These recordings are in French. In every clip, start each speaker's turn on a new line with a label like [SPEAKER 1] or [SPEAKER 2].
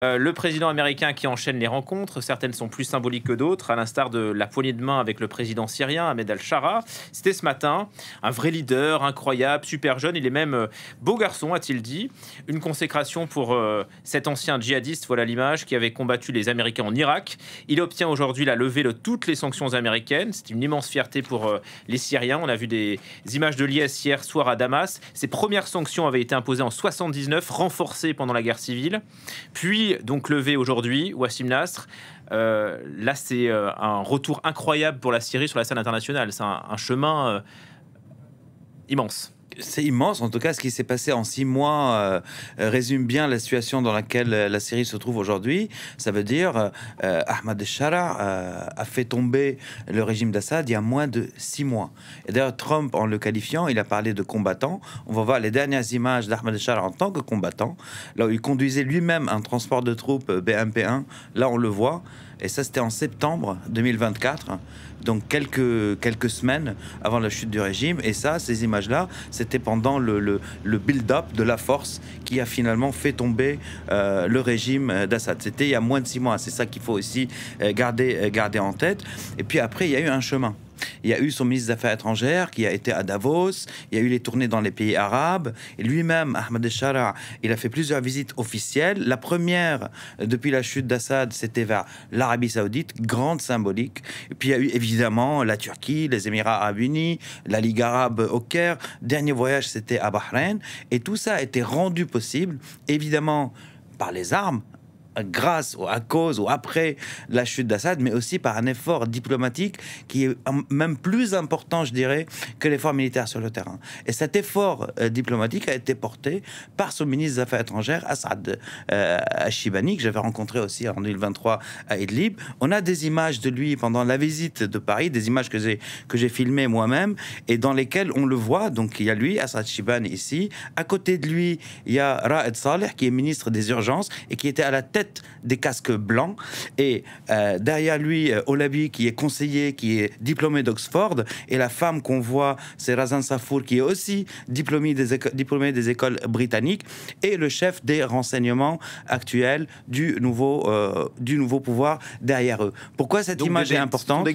[SPEAKER 1] Le président américain qui enchaîne les rencontres, certaines sont plus symboliques que d'autres, à l'instar de la poignée de main avec le président syrien Ahmed al-Shara. C'était ce matin, un vrai leader, incroyable, super jeune, il est même beau garçon, a-t-il dit. Une consécration pour cet ancien djihadiste, voilà l'image, qui avait combattu les Américains en Irak. Il obtient aujourd'hui la levée de toutes les sanctions américaines. C'est une immense fierté pour les Syriens. On a vu des images de l'IS hier soir à Damas. Ces premières sanctions avaient été imposées en 79, renforcées pendant la guerre civile. Puis donc levé aujourd'hui, Wassim Nasr. Là, c'est un retour incroyable pour la Syrie sur la scène internationale. C'est un chemin immense.
[SPEAKER 2] C'est immense, en tout cas, ce qui s'est passé en 6 mois résume bien la situation dans laquelle la Syrie se trouve aujourd'hui. Ça veut dire Ahmad al-Shara a fait tomber le régime d'Assad il y a moins de 6 mois. Et d'ailleurs, Trump, en le qualifiant, il a parlé de combattant. On va voir les dernières images d'Ahmad al-Shara en tant que combattant. Là où il conduisait lui-même un transport de troupes BMP-1, là on le voit. Et ça, c'était en septembre 2024, donc quelques semaines avant la chute du régime. Et ça, ces images-là, c'était pendant le build-up de la force qui a finalement fait tomber le régime d'Assad. C'était il y a moins de 6 mois. C'est ça qu'il faut aussi garder en tête. Et puis après, il y a eu un chemin. Il y a eu son ministre des Affaires étrangères qui a été à Davos. Il y a eu les tournées dans les pays arabes. Et lui-même, Ahmad al-Shara, il a fait plusieurs visites officielles. La première, depuis la chute d'Assad, c'était vers l'Arabie Saoudite, grande symbolique. Et puis il y a eu évidemment la Turquie, les Émirats Arabes Unis, la Ligue arabe au Caire. Dernier voyage, c'était à Bahreïn. Et tout ça a été rendu possible, évidemment, par les armes, grâce ou à cause ou après la chute d'Assad, mais aussi par un effort diplomatique qui est même plus important, je dirais, que l'effort militaire sur le terrain. Et cet effort diplomatique a été porté par son ministre des Affaires étrangères, Assad Ashibani, que j'avais rencontré aussi en 2023 à Idlib. On a des images de lui pendant la visite de Paris, des images que j'ai filmées moi-même et dans lesquelles on le voit. Donc il y a lui, Assad Ashibani ici. À côté de lui, il y a Raed Saleh, qui est ministre des Urgences et qui était à la tête des casques blancs, et derrière lui Olabi, qui est conseiller, qui est diplômé d'Oxford, et la femme qu'on voit, c'est Razan Safour, qui est aussi diplômé des écoles britanniques, et le chef des renseignements actuels du nouveau pouvoir derrière eux. Pourquoi cette image est importante?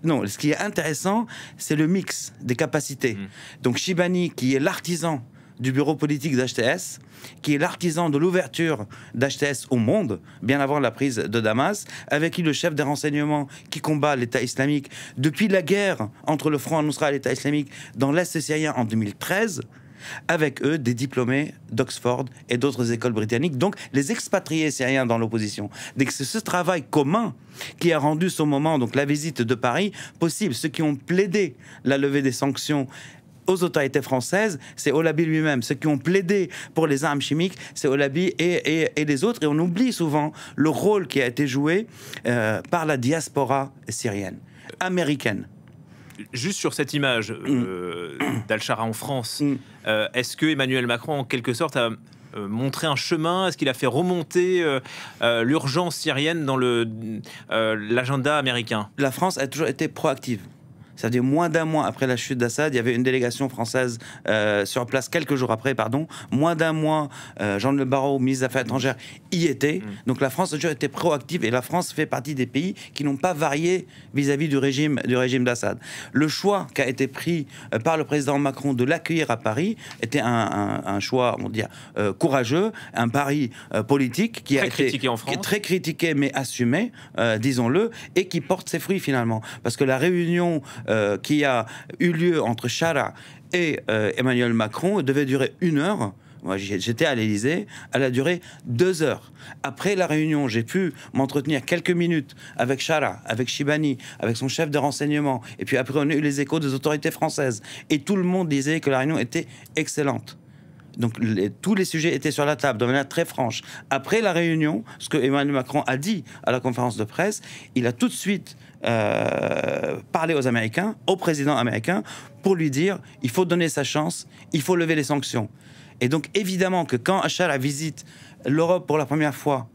[SPEAKER 2] Non, ce qui est intéressant, c'est le mix des capacités. Donc Shibani, qui est l'artisan du bureau politique d'HTS, qui est l'artisan de l'ouverture d'HTS au monde, bien avant la prise de Damas, avec qui le chef des renseignements qui combat l'État islamique depuis la guerre entre le Front al-Nusra et l'État islamique dans l'Est syrien en 2013, avec eux des diplômés d'Oxford et d'autres écoles britanniques, donc les expatriés syriens dans l'opposition. Donc c'est ce travail commun qui a rendu ce moment, donc la visite de Paris, possible. Ceux qui ont plaidé la levée des sanctions aux autorités françaises, c'est Olabi lui-même. Ceux qui ont plaidé pour les armes chimiques, c'est Olabi et les autres. Et on oublie souvent le rôle qui a été joué par la diaspora syrienne, américaine.
[SPEAKER 1] Juste sur cette image d'Al-Shara en France, est-ce que Emmanuel Macron, en quelque sorte, a montré un chemin? Est-ce qu'il a fait remonter l'urgence syrienne dans l'agenda américain?
[SPEAKER 2] La France a toujours été proactive. C'est-à-dire moins d'un mois après la chute d'Assad, il y avait une délégation française sur place, quelques jours après, pardon. Moins d'un mois, Jean Le Barrot, ministre des Affaires étrangères, y était. Donc la France a toujours été proactive, et la France fait partie des pays qui n'ont pas varié vis-à-vis du régime d'Assad. Le choix qui a été pris par le président Macron de l'accueillir à Paris était un choix, on va dire, courageux, un pari politique qui a été
[SPEAKER 1] critiqué en France,
[SPEAKER 2] très critiqué mais assumé, disons-le, et qui porte ses fruits finalement. Parce que la réunion qui a eu lieu entre Shara et Emmanuel Macron devait durer 1 heure. Moi, j'étais à l'Élysée, elle a duré 2 heures. Après la réunion, j'ai pu m'entretenir quelques minutes avec Shara, avec Shibani, avec son chef de renseignement. Et puis après, on a eu les échos des autorités françaises. Et tout le monde disait que la réunion était excellente. Donc tous les sujets étaient sur la table de manière très franche. Après la réunion, ce que Emmanuel Macron a dit à la conférence de presse, il a tout de suite parlé aux Américains, au président américain, pour lui dire il faut donner sa chance, il faut lever les sanctions. Et donc évidemment que quand Al-Shara visite l'Europe pour la première fois,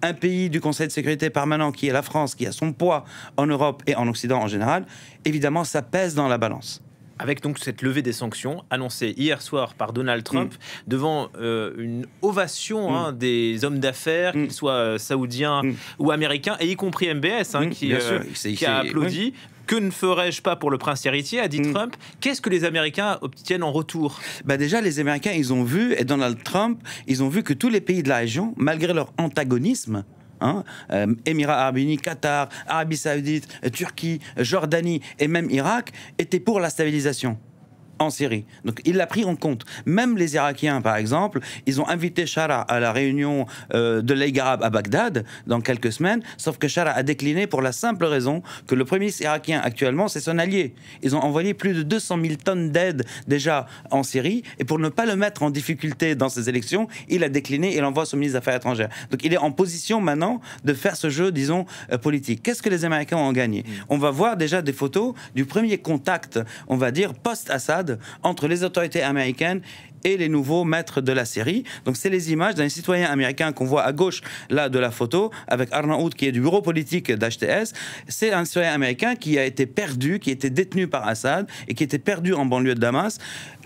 [SPEAKER 2] un pays du Conseil de sécurité permanent qui est la France, qui a son poids en Europe et en Occident en général, évidemment ça pèse dans la balance.
[SPEAKER 1] Avec donc cette levée des sanctions annoncée hier soir par Donald Trump devant une ovation des hommes d'affaires, qu'ils soient saoudiens ou américains, et y compris MBS qui a applaudi. Que ne ferais-je pas pour le prince héritier, a dit Trump. Qu'est-ce que les Américains obtiennent en retour?
[SPEAKER 2] Déjà, les Américains, ils ont vu, et Donald Trump, ils ont vu que tous les pays de la région, malgré leur antagonisme, Émirats arabes unis, Qatar, Arabie saoudite, Turquie, Jordanie et même Irak, étaient pour la stabilisation en Syrie. Donc il l'a pris en compte. Même les Irakiens, par exemple, ils ont invité Chara à la réunion de la Ligue arabe à Bagdad dans quelques semaines, sauf que Chara a décliné pour la simple raison que le premier ministre irakien actuellement, c'est son allié. Ils ont envoyé plus de 200 000 tonnes d'aide déjà en Syrie, et pour ne pas le mettre en difficulté dans ces élections, il a décliné et l'envoie son ministre des Affaires étrangères. Donc il est en position maintenant de faire ce jeu, disons, politique. Qu'est-ce que les Américains ont gagné? On va voir déjà des photos du premier contact, on va dire, post-Assad, entre les autorités américaines et les nouveaux maîtres de la Syrie. Donc c'est les images d'un citoyen américain qu'on voit à gauche là de la photo, avec Arnaout qui est du bureau politique d'HTS. C'est un citoyen américain qui a été perdu, qui était détenu par Assad et qui était perdu en banlieue de Damas,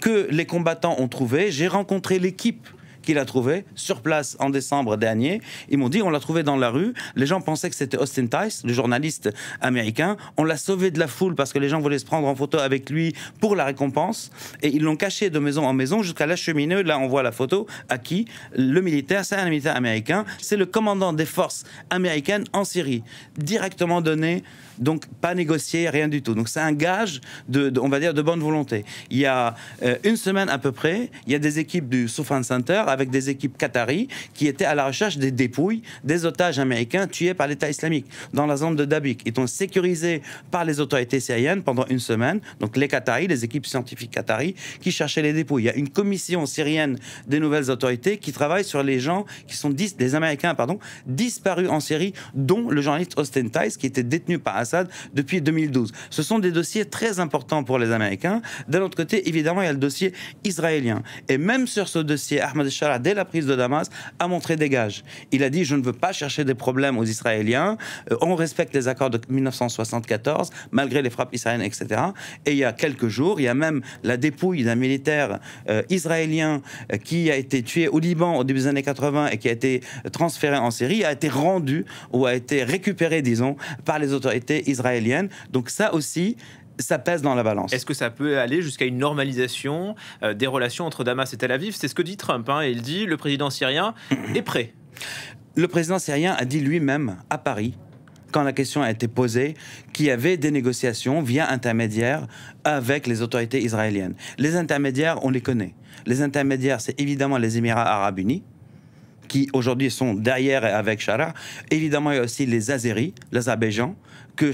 [SPEAKER 2] que les combattants ont trouvé. J'ai rencontré l'équipe qu'il a trouvé sur place en décembre dernier. Ils m'ont dit, on l'a trouvé dans la rue. Les gens pensaient que c'était Austin Tice, le journaliste américain. On l'a sauvé de la foule parce que les gens voulaient se prendre en photo avec lui pour la récompense. Et ils l'ont caché de maison en maison jusqu'à l'acheminer. Là, on voit la photo. À qui? Le militaire, c'est un militaire américain. C'est le commandant des forces américaines en Syrie. Directement donné, donc pas négocié, rien du tout. Donc c'est un gage on va dire, de bonne volonté. Il y a une semaine à peu près, il y a des équipes du Soufan Center avec des équipes qataries qui étaient à la recherche des dépouilles des otages américains tués par l'État islamique dans la zone de Dabiq. Ils sont sécurisés par les autorités syriennes pendant une semaine. Donc les Qataris, les équipes scientifiques qataries qui cherchaient les dépouilles. Il y a une commission syrienne des nouvelles autorités qui travaille sur les gens qui sont des Américains, disparus en Syrie, dont le journaliste Austin Tice qui était détenu par Assad depuis 2012. Ce sont des dossiers très importants pour les Américains. D'un autre côté, évidemment, il y a le dossier israélien. Et même sur ce dossier, Ahmed Shara, dès la prise de Damas, a montré des gages. Il a dit, je ne veux pas chercher des problèmes aux Israéliens, on respecte les accords de 1974, malgré les frappes israéliennes, etc. Et il y a quelques jours, il y a même la dépouille d'un militaire israélien qui a été tué au Liban au début des années 80 et qui a été transféré en Syrie, a été rendu ou a été récupéré, disons, par les autorités israéliennes. Donc ça aussi, ça pèse dans la balance.
[SPEAKER 1] Est-ce que ça peut aller jusqu'à une normalisation des relations entre Damas et Tel Aviv? C'est ce que dit Trump. Il dit, le président syrien est prêt.
[SPEAKER 2] Le président syrien a dit lui-même à Paris, quand la question a été posée, qu'il y avait des négociations via intermédiaires avec les autorités israéliennes. Les intermédiaires, on les connaît. Les intermédiaires, c'est évidemment les Émirats arabes unis, qui aujourd'hui sont derrière et avec Chara. Évidemment, il y a aussi les Azéris, l'Azerbaïdjan, que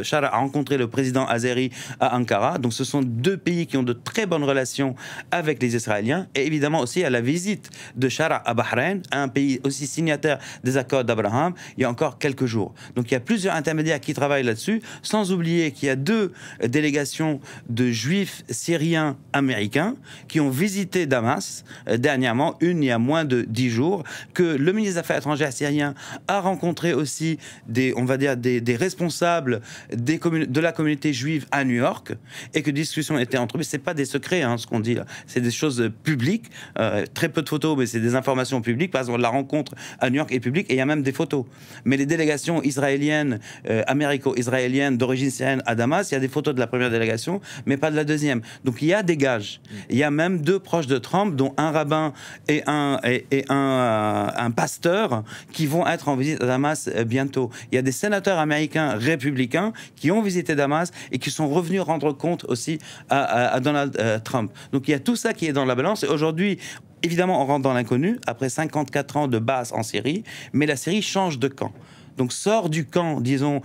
[SPEAKER 2] Chara a rencontré le président azéri à Ankara. Donc ce sont deux pays qui ont de très bonnes relations avec les Israéliens. Et évidemment aussi à la visite de Chara à Bahreïn, un pays aussi signataire des accords d'Abraham, il y a encore quelques jours. Donc il y a plusieurs intermédiaires qui travaillent là-dessus, sans oublier qu'il y a deux délégations de juifs syriens américains qui ont visité Damas dernièrement, une il y a moins de 10 jours, que le ministre des Affaires étrangères syrien a rencontré aussi des responsables de la communauté juive à New York, et que discussions étaient entre eux. C'est pas des secrets, ce qu'on dit là. C'est des choses publiques. Très peu de photos, mais c'est des informations publiques. Par exemple, la rencontre à New York est publique et il y a même des photos. Mais les délégations israéliennes, américo-israéliennes d'origine syrienne à Damas, il y a des photos de la première délégation, mais pas de la deuxième. Donc il y a des gages. Il y a même deux proches de Trump, dont un rabbin et un pasteur, qui vont être en visite à Damas bientôt. Il y a des sénateurs américains républicains qui ont visité Damas et qui sont revenus rendre compte aussi à Donald Trump. Donc il y a tout ça qui est dans la balance. Et aujourd'hui, évidemment, on rentre dans l'inconnu après 54 ans de base en Syrie, mais la Syrie change de camp. Donc sort du camp, disons,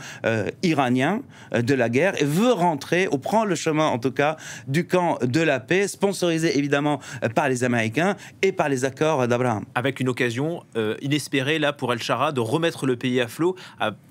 [SPEAKER 2] iranien de la guerre et veut rentrer, ou prend le chemin en tout cas, du camp de la paix, sponsorisé évidemment par les Américains et par les accords d'Abraham.
[SPEAKER 1] Avec une occasion inespérée là pour El Chara de remettre le pays à flot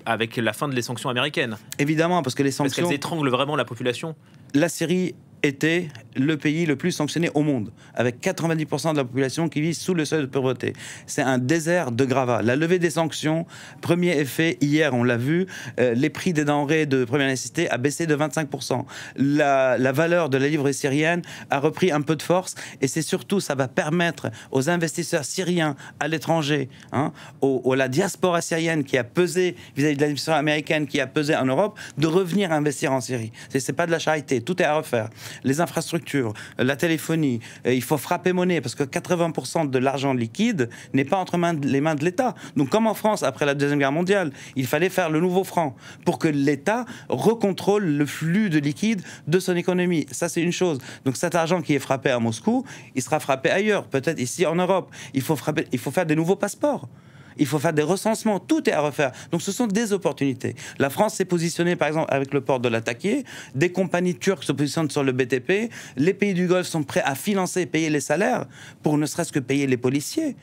[SPEAKER 1] avec la fin des sanctions américaines.
[SPEAKER 2] Évidemment, parce que les sanctions...
[SPEAKER 1] Parce qu'elles étranglent vraiment la population.
[SPEAKER 2] La Syrie était le pays le plus sanctionné au monde, avec 90% de la population qui vit sous le seuil de pauvreté. C'est un désert de gravats. La levée des sanctions, premier effet, hier, on l'a vu, les prix des denrées de première nécessité a baissé de 25%. La valeur de la livre syrienne a repris un peu de force, et c'est surtout, ça va permettre aux investisseurs syriens à l'étranger, la diaspora syrienne qui a pesé vis-à-vis de l'administration américaine, qui a pesé en Europe, de revenir investir en Syrie. C'est pas de la charité, tout est à refaire. Les infrastructures, la téléphonie, il faut frapper monnaie parce que 80% de l'argent liquide n'est pas entre les mains de l'État. Donc comme en France, après la Deuxième Guerre mondiale, il fallait faire le nouveau franc pour que l'État recontrôle le flux de liquide de son économie. Ça, c'est une chose. Donc cet argent qui est frappé à Moscou, il sera frappé ailleurs, peut-être ici en Europe. Il faut faire des nouveaux passeports. Il faut faire des recensements, tout est à refaire. Donc ce sont des opportunités. La France s'est positionnée par exemple avec le port de l'Ataquié, des compagnies turques se positionnent sur le BTP, les pays du Golfe sont prêts à financer et payer les salaires pour ne serait-ce que payer les policiers,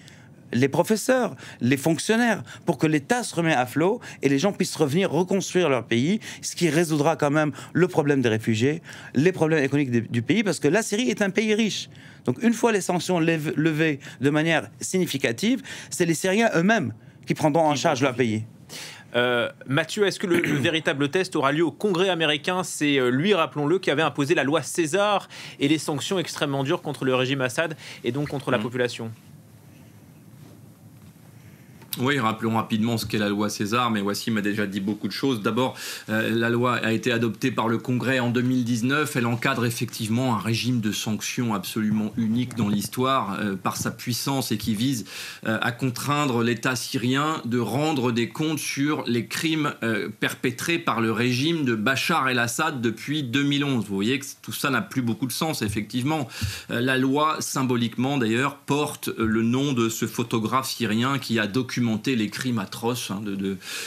[SPEAKER 2] les professeurs, les fonctionnaires, pour que l'État se remette à flot et les gens puissent revenir reconstruire leur pays, ce qui résoudra quand même le problème des réfugiés, les problèmes économiques du pays, parce que la Syrie est un pays riche. Donc une fois les sanctions levées de manière significative, c'est les Syriens eux-mêmes qui prendront en charge leur pays.
[SPEAKER 1] Mathieu, est-ce que le véritable test aura lieu au Congrès américain? C'est lui, rappelons-le, qui avait imposé la loi César et les sanctions extrêmement dures contre le régime Assad et donc contre la population.
[SPEAKER 3] Oui, rappelons rapidement ce qu'est la loi César, mais Wassim a déjà dit beaucoup de choses. D'abord, la loi a été adoptée par le Congrès en 2019. Elle encadre effectivement un régime de sanctions absolument unique dans l'histoire par sa puissance et qui vise à contraindre l'État syrien de rendre des comptes sur les crimes perpétrés par le régime de Bachar el-Assad depuis 2011. Vous voyez que tout ça n'a plus beaucoup de sens, effectivement. La loi, symboliquement d'ailleurs, porte le nom de ce photographe syrien qui a documenté les crimes atroces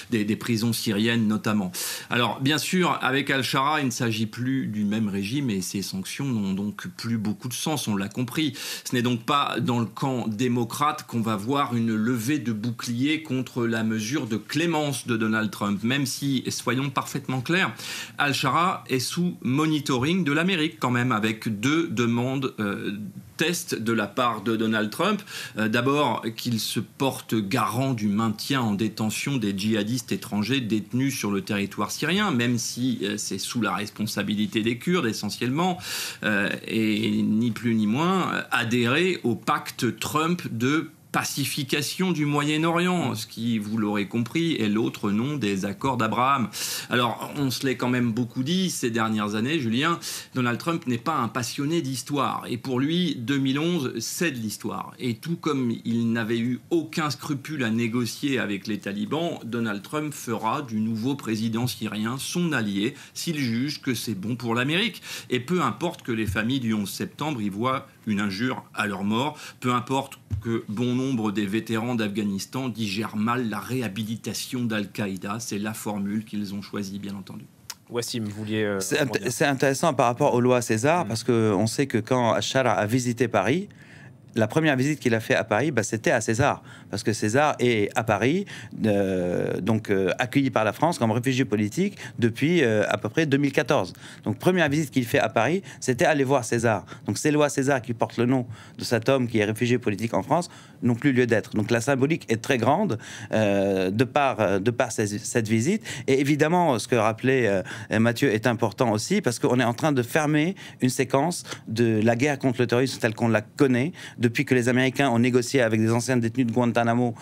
[SPEAKER 3] des prisons syriennes notamment. Alors bien sûr, avec Al-Shara, il ne s'agit plus du même régime et ces sanctions n'ont donc plus beaucoup de sens, on l'a compris. Ce n'est donc pas dans le camp démocrate qu'on va voir une levée de bouclier contre la mesure de clémence de Donald Trump, même si, soyons parfaitement clairs, Al-Shara est sous monitoring de l'Amérique quand même, avec deux demandes test de la part de Donald Trump. D'abord, qu'il se porte garant du maintien en détention des djihadistes étrangers détenus sur le territoire syrien, même si c'est sous la responsabilité des Kurdes essentiellement, et ni plus ni moins adhérer au pacte Trump de pacification du Moyen-Orient, ce qui, vous l'aurez compris, est l'autre nom des accords d'Abraham. Alors, on se l'est quand même beaucoup dit ces dernières années, Julien, Donald Trump n'est pas un passionné d'histoire. Et pour lui, 2011, c'est de l'histoire. Et tout comme il n'avait eu aucun scrupule à négocier avec les talibans, Donald Trump fera du nouveau président syrien son allié s'il juge que c'est bon pour l'Amérique. Et peu importe que les familles du 11 septembre y voient une injure à leur mort, peu importe que bon nombre des vétérans d'Afghanistan digèrent mal la réhabilitation d'Al-Qaïda. C'est la formule qu'ils ont choisie, bien entendu.
[SPEAKER 1] Wassim, vous vouliez...
[SPEAKER 2] C'est intéressant par rapport aux lois César, parce qu'on sait que quand Al-Shara a visité Paris, la première visite qu'il a fait à Paris, c'était à César, parce que César est à Paris, accueilli par la France comme réfugié politique depuis à peu près 2014. Donc première visite qu'il fait à Paris, c'était aller voir César. Donc ces lois César qui portent le nom de cet homme qui est réfugié politique en France n'ont plus lieu d'être. Donc la symbolique est très grande de par cette visite. Et évidemment, ce que rappelait Mathieu est important aussi, parce qu'on est en train de fermer une séquence de la guerre contre le terrorisme telle qu'on la connaît, depuis que les Américains ont négocié avec des anciens détenus de Guantanamo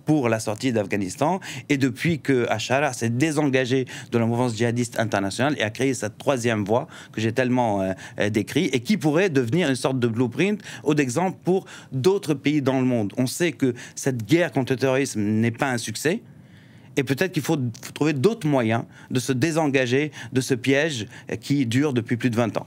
[SPEAKER 2] pour la sortie d'Afghanistan, et depuis que Al-Shara s'est désengagé de la mouvance djihadiste internationale et a créé cette troisième voie que j'ai tellement décrit, et qui pourrait devenir une sorte de blueprint ou d'exemple pour d'autres pays dans le monde. On sait que cette guerre contre le terrorisme n'est pas un succès, et peut-être qu'il faut trouver d'autres moyens de se désengager de ce piège qui dure depuis plus de 20 ans.